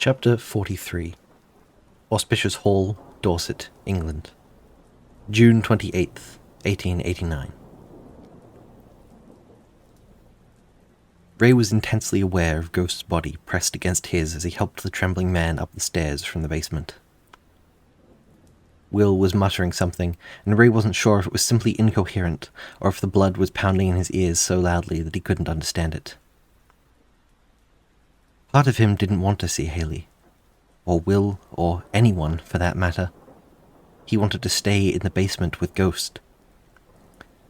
Chapter 43. Auspicious Hall, Dorset, England. June 28th, 1889. Ray was intensely aware of Ghost's body pressed against his as he helped the trembling man up the stairs from the basement. Will was muttering something, and Ray wasn't sure if it was simply incoherent, or if the blood was pounding in his ears so loudly that he couldn't understand it. Part of him didn't want to see Haley, or Will, or anyone for that matter. He wanted to stay in the basement with Ghost.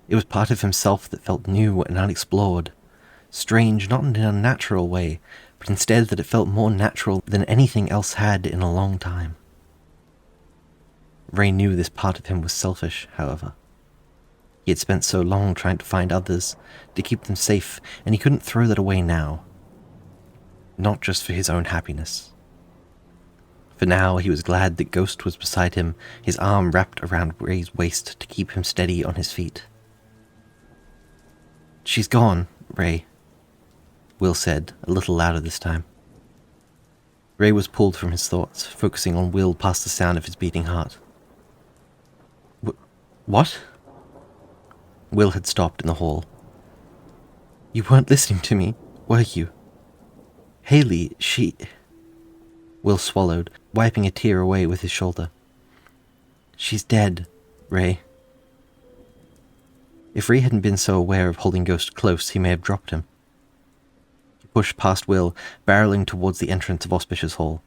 It was part of himself that felt new and unexplored, strange not in an unnatural way, but instead that it felt more natural than anything else had in a long time. Ray knew this part of him was selfish, however. He had spent so long trying to find others, to keep them safe, and he couldn't throw that away now. Not just for his own happiness. For now, he was glad that Ghost was beside him, his arm wrapped around Ray's waist to keep him steady on his feet. "She's gone, Ray," Will said, a little louder this time. Ray was pulled from his thoughts, focusing on Will past the sound of his beating heart. What? Will had stopped in the hall. "You weren't listening to me, were you? Haley, she..." Will swallowed, wiping a tear away with his shoulder. "She's dead, Ray." If Ray hadn't been so aware of holding Ghost close, he may have dropped him. He pushed past Will, barreling towards the entrance of Auspicious Hall.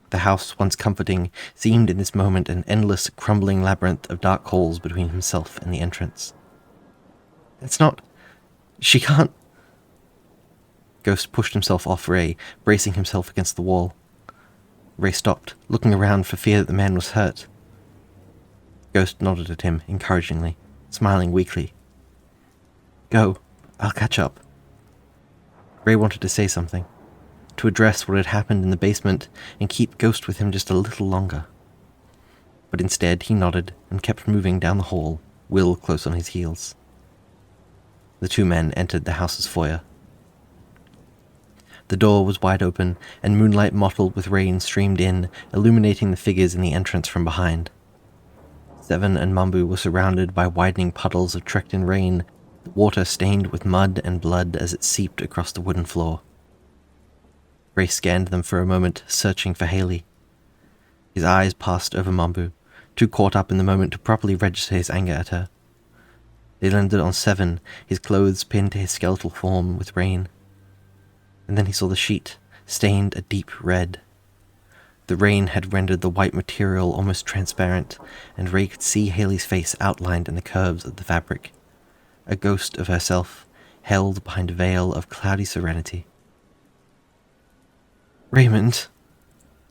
The house, once comforting, seemed in this moment an endless, crumbling labyrinth of dark halls between himself and the entrance. "That's not... She can't..." Ghost pushed himself off Ray, bracing himself against the wall. Ray stopped, looking around for fear that the man was hurt. Ghost nodded at him encouragingly, smiling weakly. "Go, I'll catch up." Ray wanted to say something, to address what had happened in the basement and keep Ghost with him just a little longer. But instead he nodded and kept moving down the hall, Will close on his heels. The two men entered the house's foyer. The door was wide open, and moonlight mottled with rain streamed in, illuminating the figures in the entrance from behind. Seven and Mumbu were surrounded by widening puddles of trecked-in rain, the water stained with mud and blood as it seeped across the wooden floor. Ray scanned them for a moment, searching for Haley. His eyes passed over Mumbu, too caught up in the moment to properly register his anger at her. They landed on Seven, his clothes pinned to his skeletal form with rain. And then he saw the sheet, stained a deep red. The rain had rendered the white material almost transparent, and Ray could see Haley's face outlined in the curves of the fabric, a ghost of herself, held behind a veil of cloudy serenity. "Raymond,"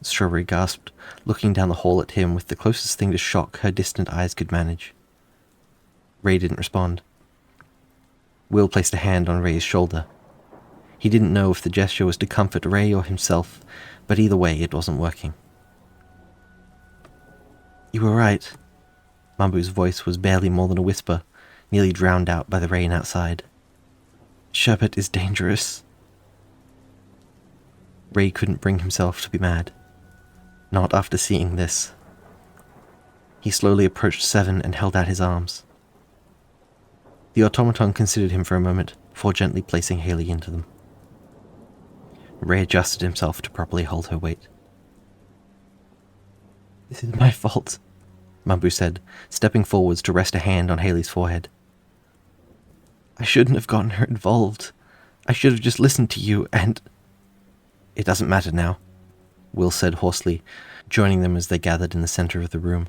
Strawberry gasped, looking down the hall at him with the closest thing to shock her distant eyes could manage. Ray didn't respond. Will placed a hand on Ray's shoulder. He didn't know if the gesture was to comfort Ray or himself, but either way it wasn't working. "You were right." Mumbu's voice was barely more than a whisper, nearly drowned out by the rain outside. "Sherbet is dangerous." Ray couldn't bring himself to be mad. Not after seeing this. He slowly approached Seven and held out his arms. The automaton considered him for a moment, before gently placing Haley into them. Ray adjusted himself to properly hold her weight. "This is my fault," Mumbu said, stepping forwards to rest a hand on Haley's forehead. "I shouldn't have gotten her involved. I should have just listened to you and..." "It doesn't matter now," Will said hoarsely, joining them as they gathered in the center of the room.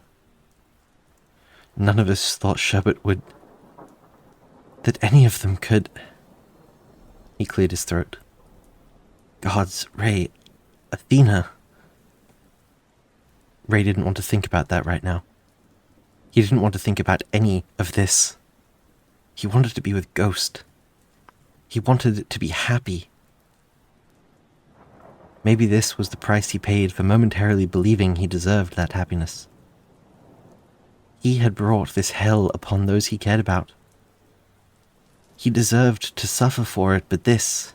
"None of us thought Sherbet would... that any of them could..." He cleared his throat. "Gods, Ray, Athena..." Ray didn't want to think about that right now. He didn't want to think about any of this. He wanted to be with Ghost. He wanted to be happy. Maybe this was the price he paid for momentarily believing he deserved that happiness. He had brought this hell upon those he cared about. He deserved to suffer for it, but this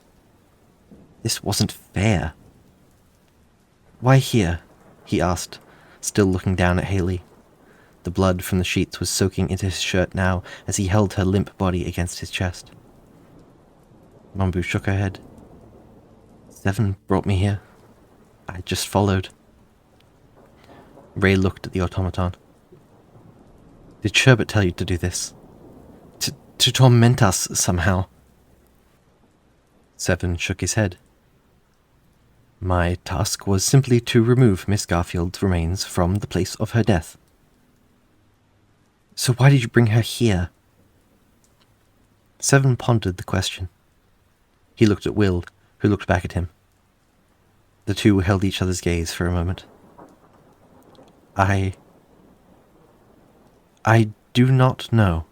wasn't fair. Why here? He asked, still looking down at Haley. The blood from the sheets was soaking into his shirt now as he held her limp body against his chest. Mambu shook her head. Seven brought me here. I just followed. Ray looked at the automaton. Did Sherbet tell you to do this? To torment us somehow? Seven shook his head. My task was simply to remove Miss Garfield's remains from the place of her death. So why did you bring her here? Seven pondered the question. He looked at Will, who looked back at him. The two held each other's gaze for a moment. I do not know.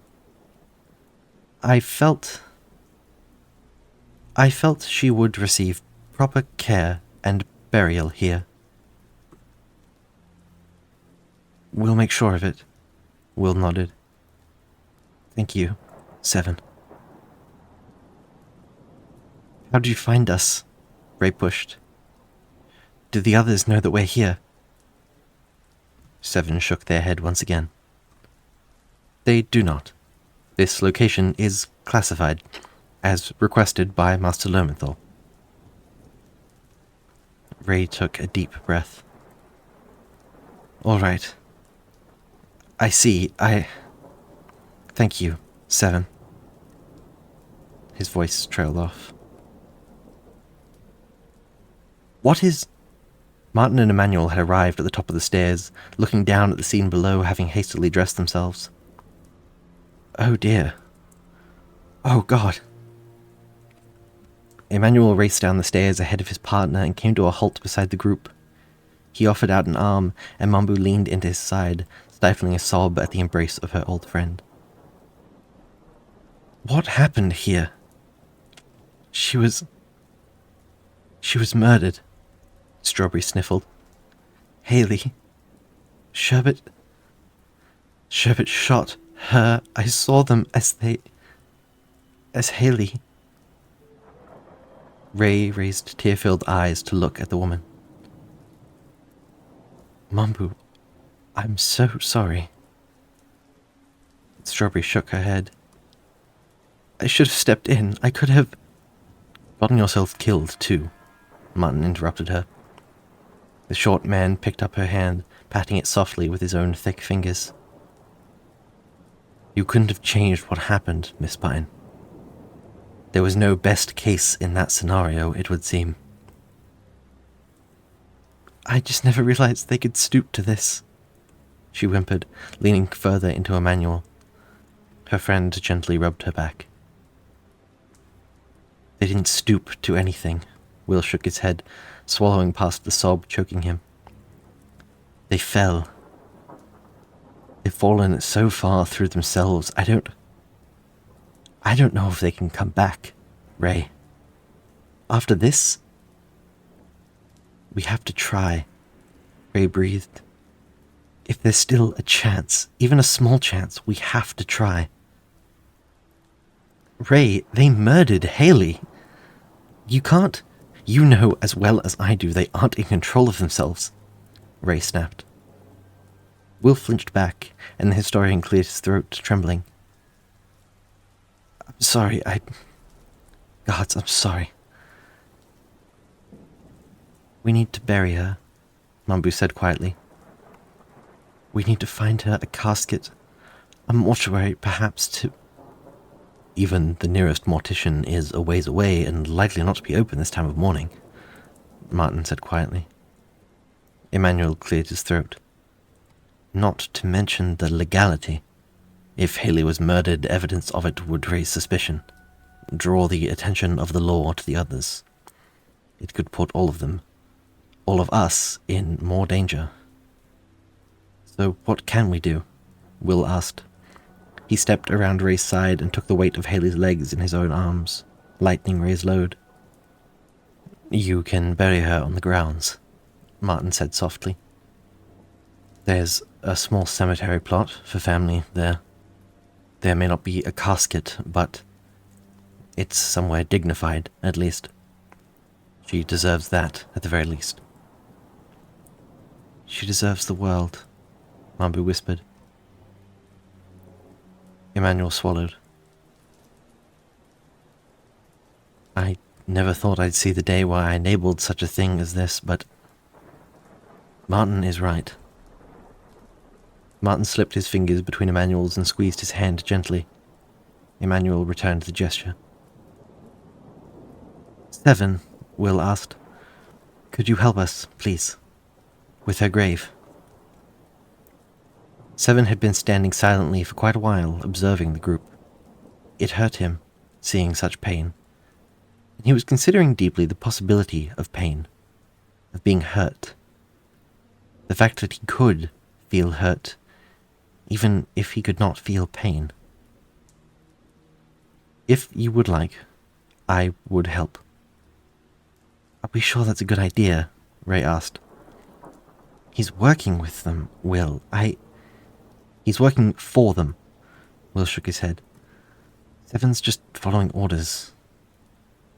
I felt she would receive proper care and burial here. We'll make sure of it. Will nodded. Thank you, Seven. How did you find us? Ray pushed. Do the others know that we're here? Seven shook their head once again. They do not. This location is classified, as requested by Master Lomenthal. Ray took a deep breath. All right. I see. Thank you, Seven. His voice trailed off. What is... Martin and Emmanuel had arrived at the top of the stairs, looking down at the scene below, having hastily dressed themselves. Oh dear. Oh God. Emmanuel raced down the stairs ahead of his partner and came to a halt beside the group. He offered out an arm, and Mambu leaned into his side, stifling a sob at the embrace of her old friend. What happened here? She was murdered, Strawberry sniffled. Haley. Sherbet shot her. I saw them as Haley. Ray raised tear-filled eyes to look at the woman. Mambu, I'm so sorry. Strawberry shook her head. I should have stepped in. I could have... Gotten yourself killed, too, Martin interrupted her. The short man picked up her hand, patting it softly with his own thick fingers. You couldn't have changed what happened, Miss Pine. There was no best case in that scenario, it would seem. I just never realized they could stoop to this, she whimpered, leaning further into Emmanuel. Her friend gently rubbed her back. They didn't stoop to anything. Will shook his head, swallowing past the sob choking him. They fell. They've fallen so far through themselves, I don't know if they can come back, Ray. After this? We have to try, Ray breathed. If there's still a chance, even a small chance, we have to try. Ray, they murdered Haley. You can't... You know as well as I do they aren't in control of themselves, Ray snapped. Will flinched back, and the historian cleared his throat, trembling. I'm sorry, Gods, I'm sorry. We need to bury her, Mambu said quietly. We need to find her a casket, a mortuary, perhaps, to... Even the nearest mortician is a ways away and likely not to be open this time of morning, Martin said quietly. Emmanuel cleared his throat. Not to mention the legality. If Haley was murdered, evidence of it would raise suspicion, draw the attention of the law to the others. It could put all of them, all of us, in more danger. So what can we do? Will asked. He stepped around Ray's side and took the weight of Haley's legs in his own arms, lightening Ray's load. You can bury her on the grounds, Martin said softly. There's a small cemetery plot for family there. There may not be a casket, but it's somewhere dignified, at least. She deserves that, at the very least. She deserves the world, Mambu whispered. Emmanuel swallowed. I never thought I'd see the day where I enabled such a thing as this, but Martin is right. Martin slipped his fingers between Emmanuel's and squeezed his hand gently. Emmanuel returned the gesture. 7, Will asked. Could you help us, please, with her grave? 7 had been standing silently for quite a while, observing the group. It hurt him, seeing such pain. And he was considering deeply the possibility of pain, of being hurt. The fact that he could feel hurt, even if he could not feel pain. If you would like, I would help. Are we sure that's a good idea? Ray asked. He's working with them, Will. He's working for them. Will shook his head. 7's just following orders.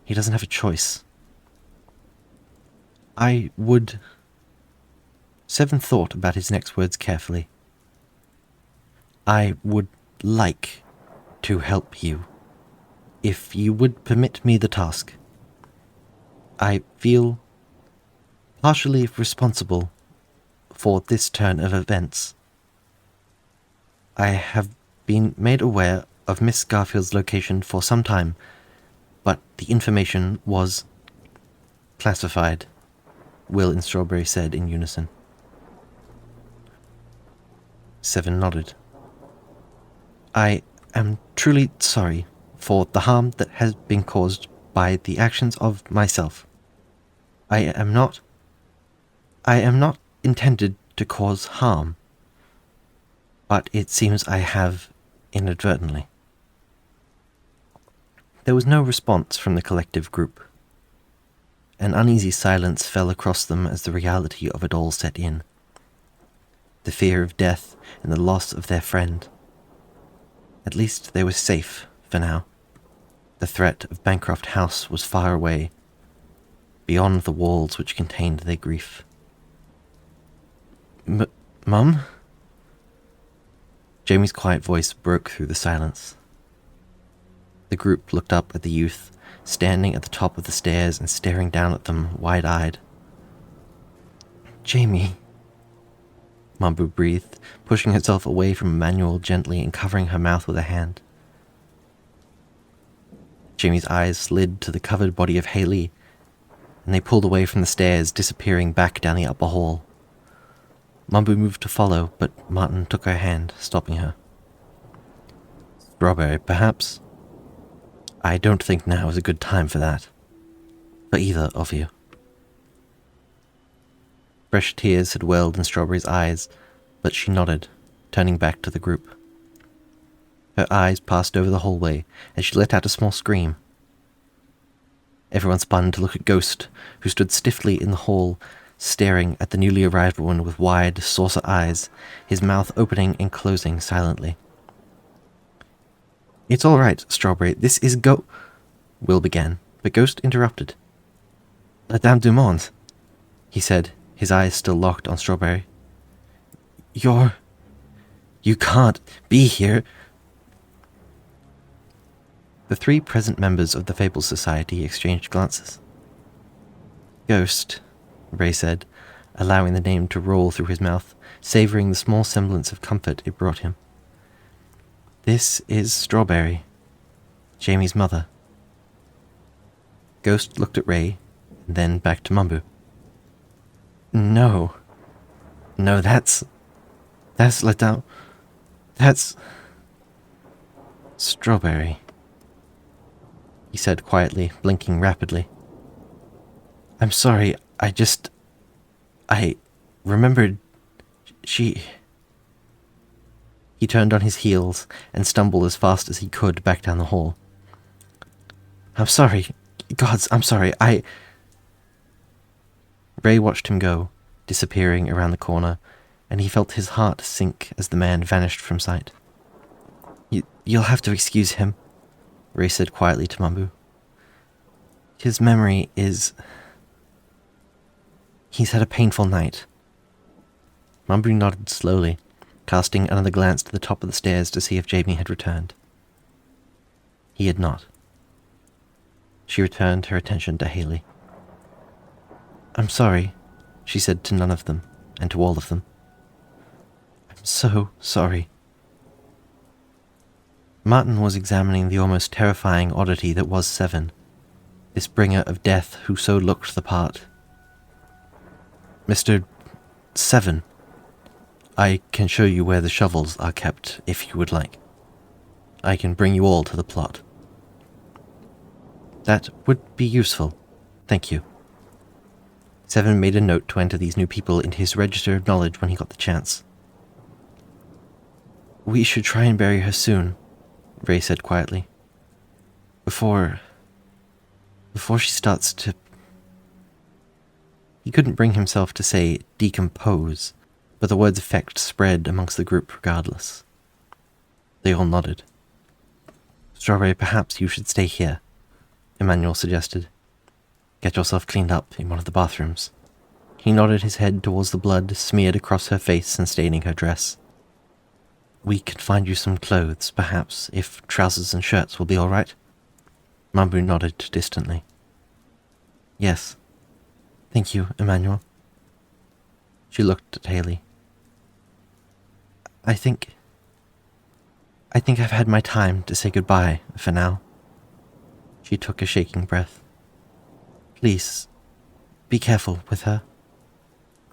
He doesn't have a choice. I would... 7 thought about his next words carefully. I would like to help you, if you would permit me the task. I feel partially responsible for this turn of events. I have been made aware of Miss Garfield's location for some time, but the information was classified, Will and Strawberry said in unison. 7 nodded. I am truly sorry for the harm that has been caused by the actions of myself. I am not intended to cause harm, but it seems I have inadvertently. There was no response from the collective group. An uneasy silence fell across them as the reality of it all set in. The fear of death and the loss of their friend. At least they were safe for now. The threat of Bancroft House was far away, beyond the walls which contained their grief. Mum? Jamie's quiet voice broke through the silence. The group looked up at the youth, standing at the top of the stairs and staring down at them, wide-eyed. Jamie, Mambu breathed, pushing herself away from Emmanuel gently and covering her mouth with a hand. Jamie's eyes slid to the covered body of Haley, and they pulled away from the stairs, disappearing back down the upper hall. Mambu moved to follow, but Martin took her hand, stopping her. Strawberry, perhaps? I don't think now is a good time for that. For either of you. Fresh tears had welled in Strawberry's eyes, but she nodded, turning back to the group. Her eyes passed over the hallway as she let out a small scream. Everyone spun to look at Ghost, who stood stiffly in the hall, staring at the newly arrived one with wide, saucer eyes, his mouth opening and closing silently. It's all right, Strawberry. This is Will began, but Ghost interrupted. Madame Dumont, he said, his eyes still locked on Strawberry. You can't be here. The 3 present members of the Fable Society exchanged glances. Ghost, Ray said, allowing the name to roll through his mouth, savouring the small semblance of comfort it brought him. This is Strawberry, Jamie's mother. Ghost looked at Ray, and then back to Mambu. No, that's let down. That's Strawberry, he said quietly, blinking rapidly. I'm sorry, I remembered she... He turned on his heels and stumbled as fast as he could back down the hall. I'm sorry. Gods, I'm sorry. Ray watched him go, disappearing around the corner, and he felt his heart sink as the man vanished from sight. You'll have to excuse him, Ray said quietly to Mambu. His memory is... He's had a painful night. Mambu nodded slowly, casting another glance to the top of the stairs to see if Jamie had returned. He had not. She returned her attention to Haley. "I'm sorry," she said to none of them, and to all of them. "I'm so sorry." Martin was examining the almost terrifying oddity that was Seven, this bringer of death who so looked the part. "Mr. Seven, I can show you where the shovels are kept, if you would like. I can bring you all to the plot." "That would be useful. Thank you." Seven made a note to enter these new people into his register of knowledge when he got the chance. "We should try and bury her soon," Ray said quietly. Before she starts to..." He couldn't bring himself to say decompose, but the word's effect spread amongst the group regardless. They all nodded. "Strawberry, perhaps you should stay here," Emmanuel suggested. "Get yourself cleaned up in one of the bathrooms." He nodded his head towards the blood smeared across her face and staining her dress. "We can find you some clothes, perhaps, if trousers and shirts will be all right." Mambu nodded distantly. "Yes. Thank you, Emmanuel." She looked at Haley. I think I've had my time to say goodbye for now." She took a shaking breath. "Please, be careful with her."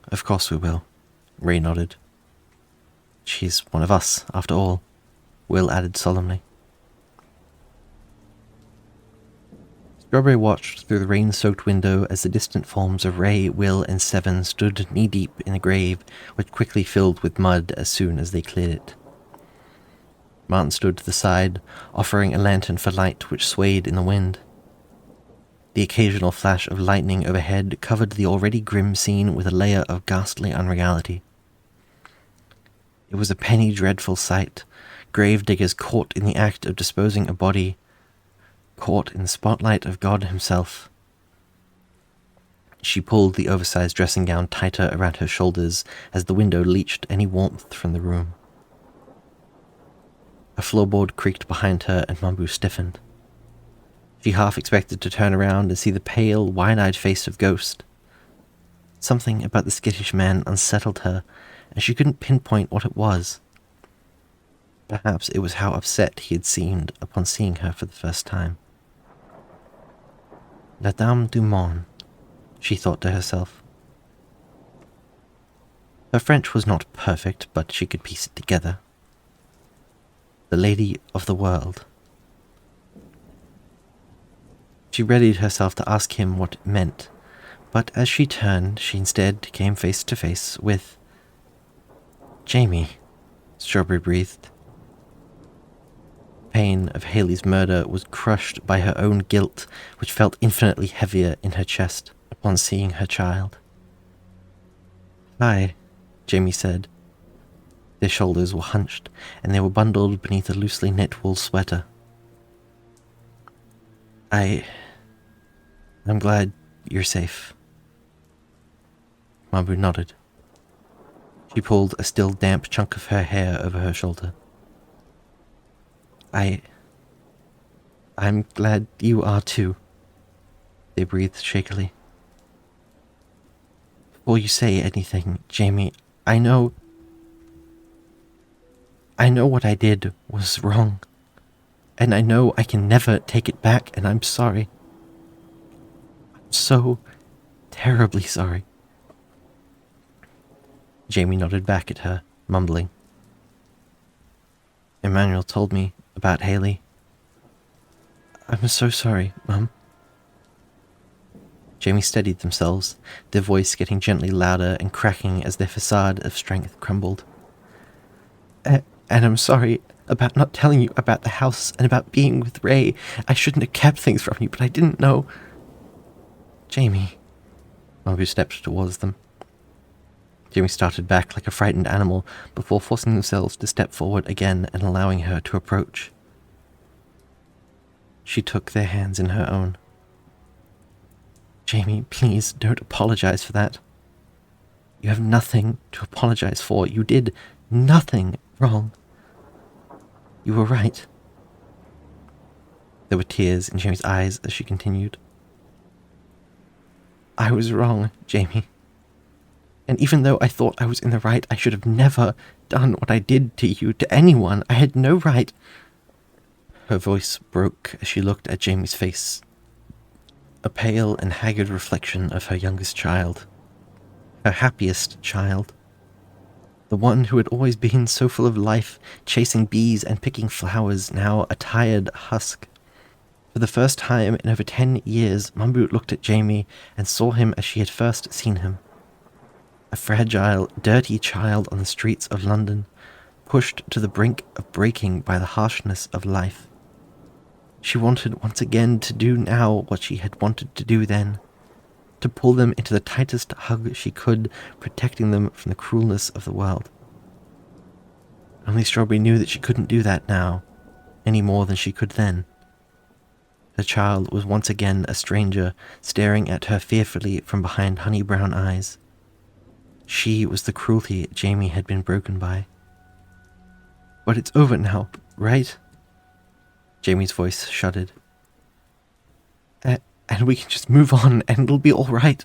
"Of course we will," Ray nodded. "She's one of us, after all," Will added solemnly. Strawberry watched through the rain-soaked window as the distant forms of Ray, Will, and Seven stood knee-deep in a grave which quickly filled with mud as soon as they cleared it. Martin stood to the side, offering a lantern for light which swayed in the wind. The occasional flash of lightning overhead covered the already grim scene with a layer of ghastly unreality. It was a penny-dreadful sight, grave-diggers caught in the act of disposing a body, caught in the spotlight of God himself. She pulled the oversized dressing gown tighter around her shoulders as the window leached any warmth from the room. A floorboard creaked behind her and Mambu stiffened. She half expected to turn around and see the pale, wide-eyed face of Ghost. Something about the skittish man unsettled her, and she couldn't pinpoint what it was. Perhaps it was how upset he had seemed upon seeing her for the first time. La Dame du Monde, she thought to herself. Her French was not perfect, but she could piece it together. The Lady of the World. She readied herself to ask him what it meant, but as she turned, she instead came face to face with... "Jamie," Strawberry breathed. Pain of Haley's murder was crushed by her own guilt, which felt infinitely heavier in her chest upon seeing her child. "Hi," Jamie said. Their shoulders were hunched, and they were bundled beneath a loosely knit wool sweater. I'm glad you're safe." Mambu nodded. She pulled a still damp chunk of her hair over her shoulder. I'm glad you are too," they breathed shakily. "Before you say anything, Jamie, I know what I did was wrong, and I know I can never take it back, and I'm sorry. I'm so terribly sorry." Jamie nodded back at her, mumbling. "Emmanuel told me about Haley. I'm so sorry, Mum." Jamie steadied themselves, their voice getting gently louder and cracking as their facade of strength crumbled. And I'm sorry about not telling you about the house and about being with Ray. I shouldn't have kept things from you, but I didn't know." "Jamie." Mambu stepped towards them. Jamie started back like a frightened animal before forcing themselves to step forward again and allowing her to approach. She took their hands in her own. "Jamie, please don't apologize for that. You have nothing to apologize for. You did nothing wrong. You were right. There were tears in Jamie's eyes as she continued. I was wrong, Jamie. And even though I thought I was in the right, I should have never done what I did to you, to anyone. I had no right. Her voice broke as she looked at Jamie's face, a pale and haggard reflection of her youngest child, her happiest child, the one who had always been so full of life, chasing bees and picking flowers, now a tired husk. For the first time in over 10 years, Mumbu looked at Jamie and saw him as she had first seen him. A fragile, dirty child on the streets of London, pushed to the brink of breaking by the harshness of life. She wanted once again to do now what she had wanted to do then, to pull them into the tightest hug she could, protecting them from the cruelness of the world. Only Strawberry knew that she couldn't do that now, any more than she could then. The child was once again a stranger, staring at her fearfully from behind honey-brown eyes. She was the cruelty Jamie had been broken by. But it's over now, right? Jamie's voice shuddered. And we can just move on and it'll be all right.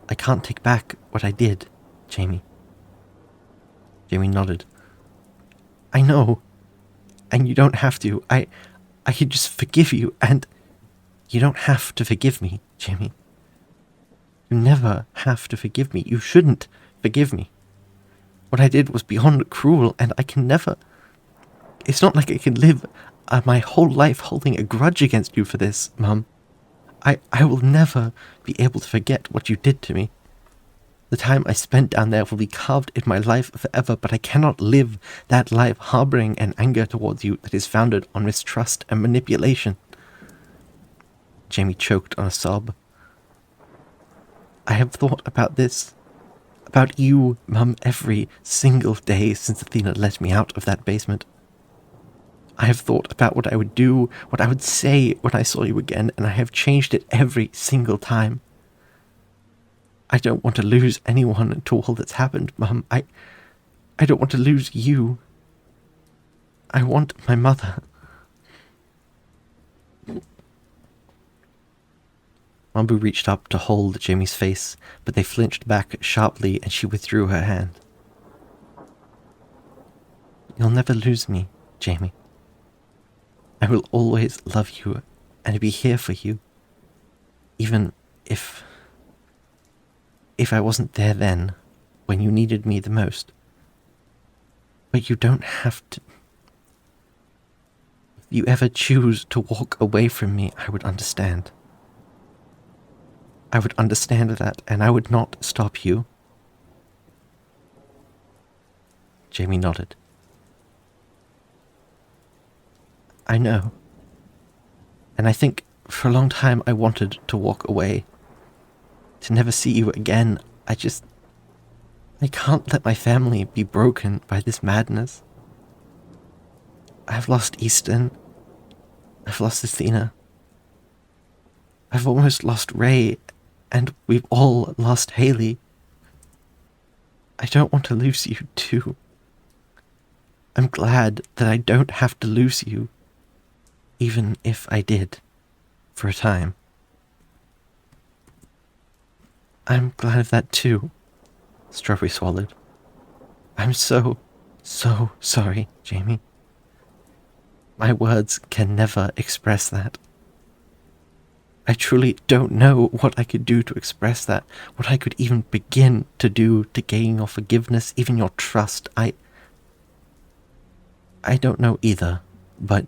I can't take back what I did, Jamie. Jamie nodded. I know. And you don't have to. I can just forgive you, and you don't have to forgive me, Jamie. You never have to forgive me. You shouldn't forgive me. What I did was beyond cruel, and I can never... It's not like I can live my whole life holding a grudge against you for this, Mum. I will never be able to forget what you did to me. The time I spent down there will be carved in my life forever, but I cannot live that life harboring an anger towards you that is founded on mistrust and manipulation. Jamie choked on a sob. I have thought about this, about you, Mum, every single day since Athena let me out of that basement. I have thought about what I would do, what I would say when I saw you again, and I have changed it every single time. I don't want to lose anyone to all that's happened, Mum. I don't want to lose you. I want my mother. Mumbu reached up to hold Jamie's face, but they flinched back sharply and she withdrew her hand. You'll never lose me, Jamie. I will always love you and be here for you, even if I wasn't there then, when you needed me the most. But you don't have to. If you ever choose to walk away from me, I would understand. I would understand that, and I would not stop you. Jamie nodded. I know. And I think for a long time I wanted to walk away. To never see you again. I can't let my family be broken by this madness. I've lost Easton. I've lost Athena. I've almost lost Ray, and we've all lost Haley. I don't want to lose you too. I'm glad that I don't have to lose you, even if I did, for a time. I'm glad of that too, Strawberry swallowed. I'm so sorry, Jamie. My words can never express that. I truly don't know what I could do to express that, what I could even begin to do to gain your forgiveness, even your trust. I don't know either, but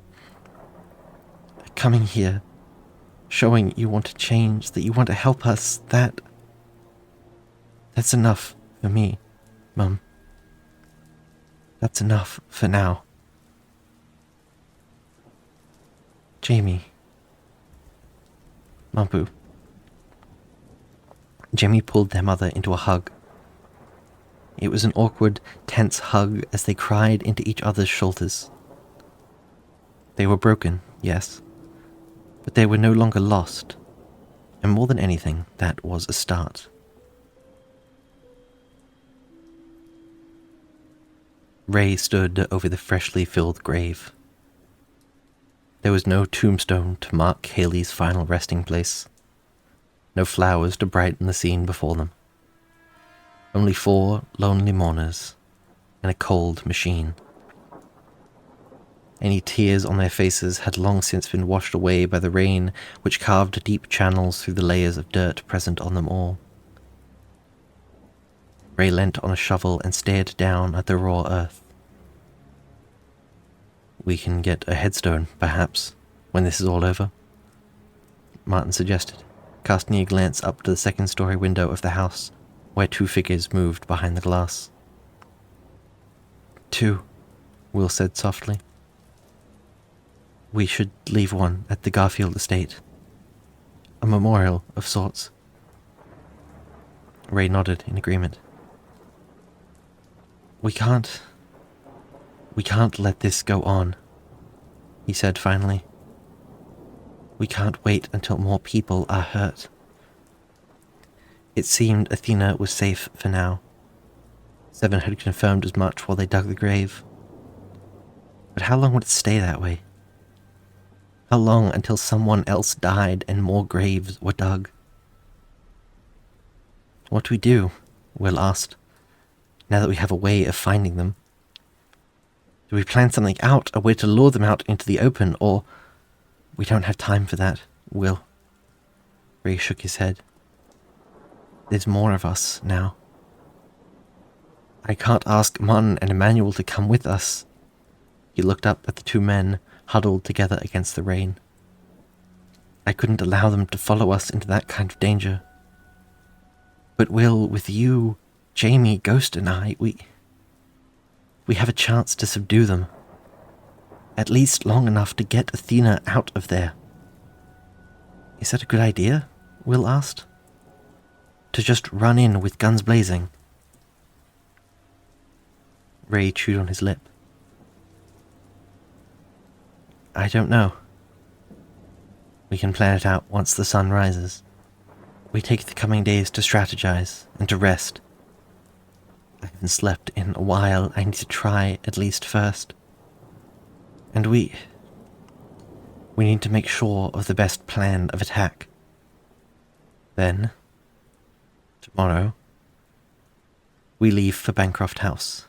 coming here, showing you want to change, that you want to help us, that's enough for me, Mum. That's enough for now. Jamie. Mumbu. Jamie pulled their mother into a hug. It was an awkward, tense hug as they cried into each other's shoulders. They were broken, yes, but they were no longer lost, and more than anything, that was a start. Ray stood over the freshly filled grave. There was no tombstone to mark Haley's final resting place. No flowers to brighten the scene before them. Only 4 lonely mourners and a cold machine. Any tears on their faces had long since been washed away by the rain, which carved deep channels through the layers of dirt present on them all. Ray leant on a shovel and stared down at the raw earth. "We can get a headstone, perhaps, when this is all over," Martin suggested, casting a glance up to the second-story window of the house, where 2 figures moved behind the glass. "2," Will said softly. "We should leave one at the Garfield estate. A memorial of sorts." Ray nodded in agreement. We can't let this go on," he said finally. "We can't wait until more people are hurt." It seemed Athena was safe for now. 7 had confirmed as much while they dug the grave. But how long would it stay that way? How long until someone else died and more graves were dug? "What do we do?" Will asked. "Now that we have a way of finding them? Do we plan something out, a way to lure them out into the open, or—" "We don't have time for that, Will." Ray shook his head. "There's more of us now. I can't ask Martin and Emmanuel to come with us." He looked up at the 2 men huddled together against the rain. "I couldn't allow them to follow us into that kind of danger. But Will, with you, Jamie, Ghost, and I, we have a chance to subdue them. At least long enough to get Athena out of there." "Is that a good idea?" Will asked. "To just run in with guns blazing?" Ray chewed on his lip. "I don't know. We can plan it out once the sun rises. We take the coming days to strategize and to rest. I haven't slept in a while. I need to try at least first. And we need to make sure of the best plan of attack. Then, tomorrow, we leave for Bancroft House."